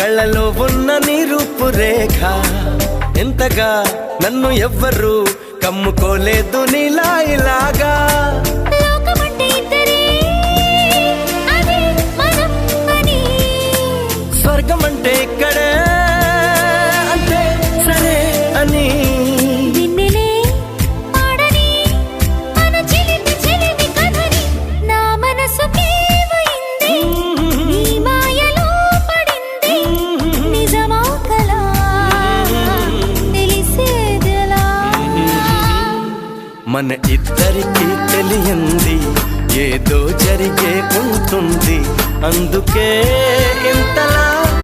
కళ్ళలో ఉన్న నీ రూపురేఖ ఎంతగా నన్ను ఎవ్వరు కమ్ముకోలేదు నీలా ఇలాగా. స్వర్గమంటే ఇక్కడే అంటే సరే అని మన ఇద్దరికి తెలియంది ఏదో జరిగే ఉంటుంది అందుకే ఇంతలా